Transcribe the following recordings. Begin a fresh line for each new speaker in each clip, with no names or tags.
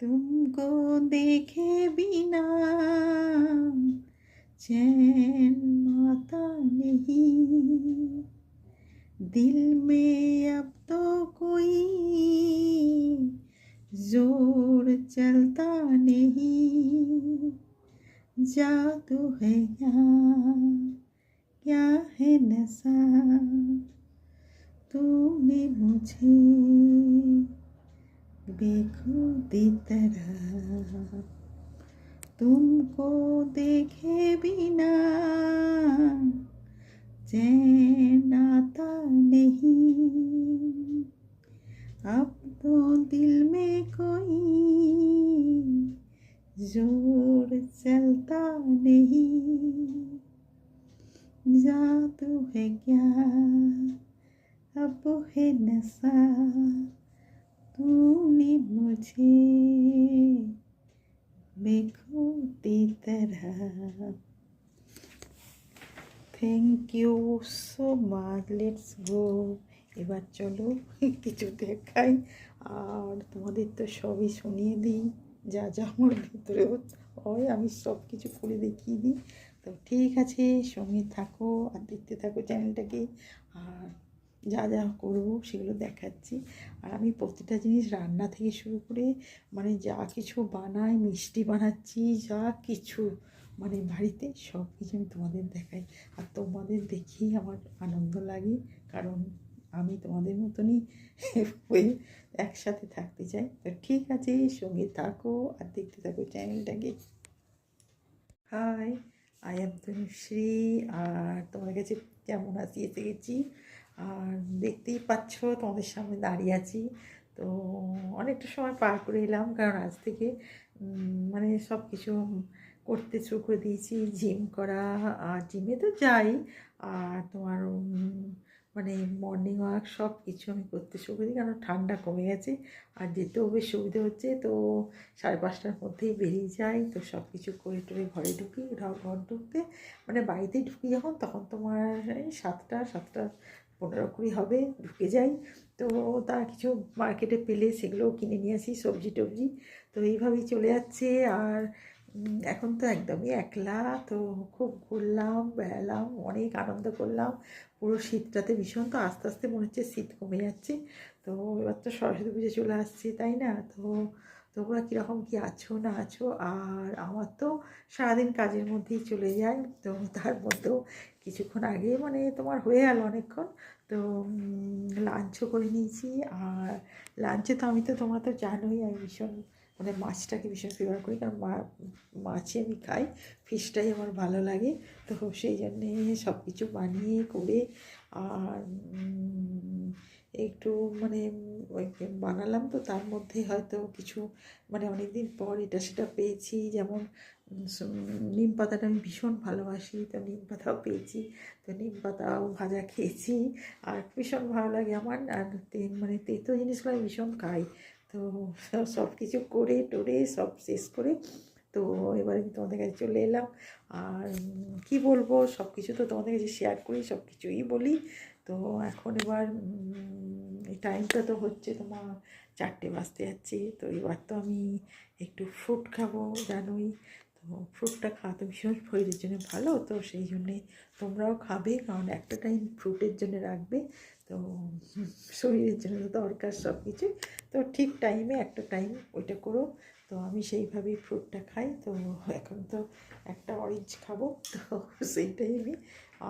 तुमको देखे बिना चैन आता नहीं, दिल में अब तो कोई जोर चलता नहीं। जादू है क्या है नशा, तूने मुझे बेखुदी तरह, तुमको देखे बिना चैन आता नहीं, अब तो दिल में कोई जोर चलता नहीं। जादू है क्या अब है नशा, तूने मुझे बेखुदी तरह। थैंक यू सो माच। Let's go. এবার চলো কিছু দেখাই আর তোমাদের তো সবই শুনিয়ে দিই, যা যা আমার ভিতরে হয় আমি সব কিছু করে দেখিয়ে দিই। তো ঠিক আছে, সঙ্গে থাকো আর দেখতে থাকো চ্যানেলটাকে, আর যা যা করবো সেগুলো দেখাচ্ছি। আর আমি প্রতিটা জিনিস রান্না থেকে শুরু করে মানে যা কিছু বানাই, মিষ্টি বানাচ্ছি, যা কিছু মানে বাড়িতে সব কিছু আমি তোমাদের দেখাই। আর তোমাদের দেখেই আমার আনন্দ লাগে, কারণ আমি তোমাদের মতনই হয়ে একসাথে থাকতে চাই। তো ঠিক আছে, সঙ্গে থাকো আর দেখতে থাকো চ্যানেলটাকে। হাই, আই এম তনুশ্রী, আর তোমাদের কাছে যেমন আছি এসে গেছি। আর দেখতেই পাচ্ছ তোমাদের সামনে দাঁড়িয়ে আছি। তো অনেকটা সময় পার করে এলাম, কারণ আজ থেকে মানে সব কিছু করতে শুরু করে দিয়েছি। জিম করা, আর জিমে তো যাই, আর তোমার মানে মর্নিং ওয়াক সব কিছু আমি করতে শুরু করি, কারণ ঠান্ডা কমে গেছে আর যেতেও বেশ সুবিধে হচ্ছে। তো 5:30টার মধ্যেই বেরিয়ে যাই। তো সব কিছু করে টোরে ঘরে ঢুকি, ঘর ঢুকতে মানে বাড়িতেই ঢুকি যখন, তখন তোমার 7:15 হবে, ঢুকে যাই। তো তার কিছু মার্কেটে পেলে সেগুলোও কিনে নিয়ে আসি, সবজি টবজি। তো এইভাবেই চলে যাচ্ছে। আর এখন তো একদমই একলা, তো খুব ঘুরলাম, বেড়ালাম, অনেক আনন্দ করলাম পুরো শীতটাতে ভীষণ। তো আস্তে আস্তে মনে হচ্ছে শীত কমে যাচ্ছে। তো এবার তো সরস্বতী পুজো চলে আসছে, তাই না? তো তোমরা কীরকম কী আছো না আছো? আর আমার তো সারাদিন কাজের মধ্যেই চলে যায়। তো তার মধ্যেও কিছুক্ষণ আগে মানে তোমার হয়ে গেল অনেকক্ষণ, তো লাঞ্চও করে নিয়েছি। আর লাঞ্চে তো আমি তো তোমরা তো জানোই আমি ভীষণ মানে মাছটাকে ভীষণ ফেভার করি, কারণ মাছই আমি খাই, ফিশটাই আমার ভালো লাগে। তো সেই জন্যে সব কিছু বানিয়ে করে আর একটু মানে ওই বানালাম। তো তার মধ্যে হয়তো কিছু মানে অনেক দিন পর এটা সেটা পেয়েছি, যেমন নিম পাতাটা আমি ভীষণ ভালোবাসি, তো নিম পাতাও পেয়েছি। তো নিম পাতাও ভাজা খেয়েছি, আর ভীষণ ভালো লাগে আমার। আর মানে তেতো জিনিসগুলো আমি ভীষণ খাই। তো সব কিছু করে টোরে সব শেষ করে তো এবার আমি তোমাদের কাছে চলে এলাম। আর কি বলবো, সব কিছু তো তোমাদের কাছে শেয়ার করি, সব কিছুই বলি। তো এখন এবার এই টাইমটা তো হচ্ছে তোমার 4টে বাজতে যাচ্ছে। তো এবার তো আমি একটু ফ্রুট খাবো, জানোই তো ফ্রুটটা খাওয়া তো ভীষণ শরীরের জন্য ভালো। তো সেই জন্যে তোমরাও খাবে, কারণ একটা টাইম ফ্রুটের জন্য রাখবে। তো শরীরের জন্য তো দরকার সব কিছু। তো ঠিক টাইমে একটা টাইম ওইটা করো। তো আমি সেইভাবেই ফ্রুটটা খাই। তো এখন তো একটা অরেঞ্জ খাবো, তো সেইটাই আমি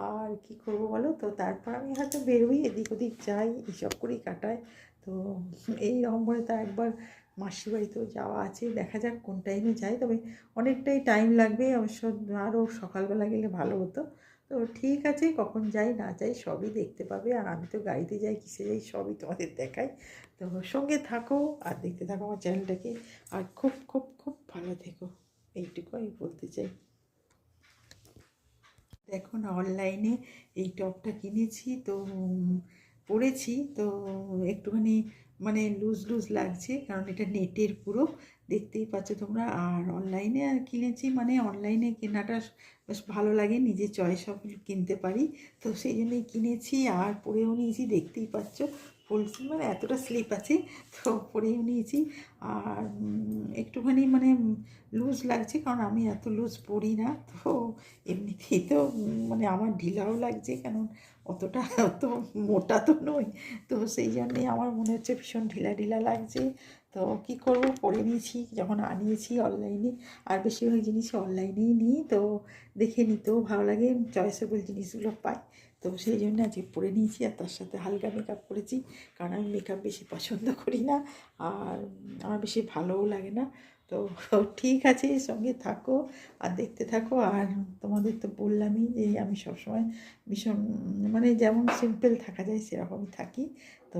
আর কি করবো বলো। তো তারপর আমি হয়তো বেরোই, এদিক ওদিক যাই, এইসব করেই কাটাই। তো এই রকমভাবে তো একবার মাসির বাড়িতেও যাওয়া আছে, দেখা যাক কোন টাইমে যাই। তবে অনেকটাই টাইম লাগবে অবশ্য, আরও সকালবেলা গেলে ভালো হতো। তো ঠিক আছে, কখন যাই না যাই সবই দেখতে পাবে। আর আমি তো গাড়িতে যাই, কিসে যাই সবই তোমাদের দেখাই। তো সঙ্গে থাকো আর দেখতে থাকো আমার চ্যানেলটাকে, আর খুব খুব খুব ভালো থেকো, এইটুকু আমি বলতে চাই। দেখো না, অনলাইনে এই টপটা কিনেছি, তো পরেছি। তো একটুখানি মানে লুজ লুজ লাগছে, কারণ এটা নেটের পুরো, দেখতেই পাচ্ছ তোমরা। আর অনলাইনে আর কিনেছি, মানে অনলাইনে কেনাটা বেশ ভালো লাগে, নিজের চয়েস সব কিনতে পারি। তো সেই জন্যই কিনেছি, আর পরেও নিয়েছি, দেখতেই পাচ্ছ ফুল মানে এতটা স্লিপ আছে, তো পরেও নিয়েছি। আর একটু একটুখানি মানে লুজ লাগছে, কারণ আমি এত লুজ পরি না, তো এমনিতেই তো মানে আমার ঢিলাও লাগছে, কারণ অতটা অত মোটা তো নই, তো সেই জন্যেই আমার মনে হচ্ছে ভীষণ ঢিলা ঢিলা লাগছে। তো কী করবো, পরে নিয়েছি যখন আনিয়েছি অনলাইনে, আর বেশিরভাগ জিনিসই অনলাইনেই নিই, তো দেখে নিতেও ভালো লাগে, চয়েসেবল জিনিসগুলো পাই, তো সেই জন্য আজকে পরে নিয়েছি। আর তার সাথে হালকা মেকআপ করেছি, কারণ আমি মেকআপ বেশি পছন্দ করি না, আর আমার বেশি ভালোও লাগে না। তো ঠিক আছে, সঙ্গে থাকো আর দেখতে থাকো। আর তোমাদের তো বললামই যে আমি সবসময় ভীষণ মানে যেমন সিম্পল থাকা যায় সেরকমই থাকি, তো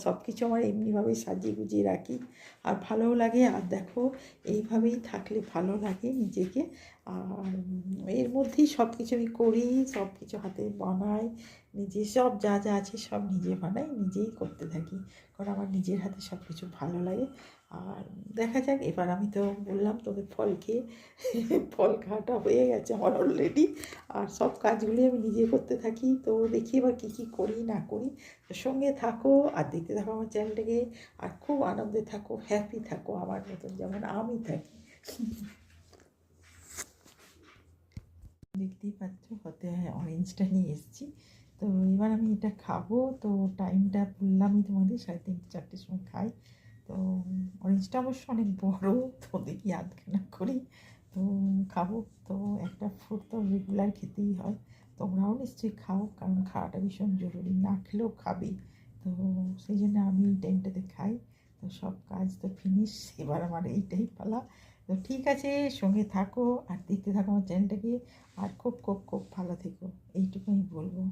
সব কিছু আমার এমনিভাবেই সাজিয়ে গুজিয়ে রাখি, আর ভালোও লাগে। আর দেখো, এইভাবেই থাকলে ভালো লাগে নিজেকে। আর এর মধ্যেই সব কিছু আমি করি, সব কিছু হাতে বানাই, নিজে সব যা যা আছে সব নিজে বানাই, নিজেই করতে থাকি, কারণ আমার নিজের হাতে সব কিছু ভালো লাগে। আর দেখা যাক, এবার আমি তো বললাম তোদের ফল খেয়ে ফল খাওয়াটা হয়ে গেছে আমার অলরেডি, আর সব কাজগুলি আমি নিজে করতে থাকি, তো দেখি এবার কী কী করি না করি। তো সঙ্গে থাকো আর দেখতে থাকো আমার চ্যানেলটাকে, আর খুব আনন্দে থাকো, হ্যাপি থাকো আমার মতন যেমন আমি থাকি। দেখতেই পাচ্ছ হাতে অরেঞ্জটা নিয়ে এসেছি, তো এবার আমি এটা খাবো। তো টাইমটা বললামই তোমাদের, 3:30-4টের সময় খাই। তো অরেঞ্জটা অবশ্য অনেক বড়, তো দেখি আধখানা করি, তো খাবো। তো একটা ফ্রুট তো রেগুলার খেতেই হয়, তোমরাও নিশ্চয়ই খাও, কারণ খাওয়াটা ভীষণ জরুরি, না খেলেও খাবে, তো সেই জন্য আমি এই টাইমটাতে খাই। তো সব কাজ তো ফিনিশ, এবার আমার এইটাই পালা। তো ঠিক আছে, সঙ্গে থাকো আর দেখতে থাকো আমার চ্যানেলটাকে, আর খুব খুব খুব ভালো থেকো, এইটুকুই বলবো।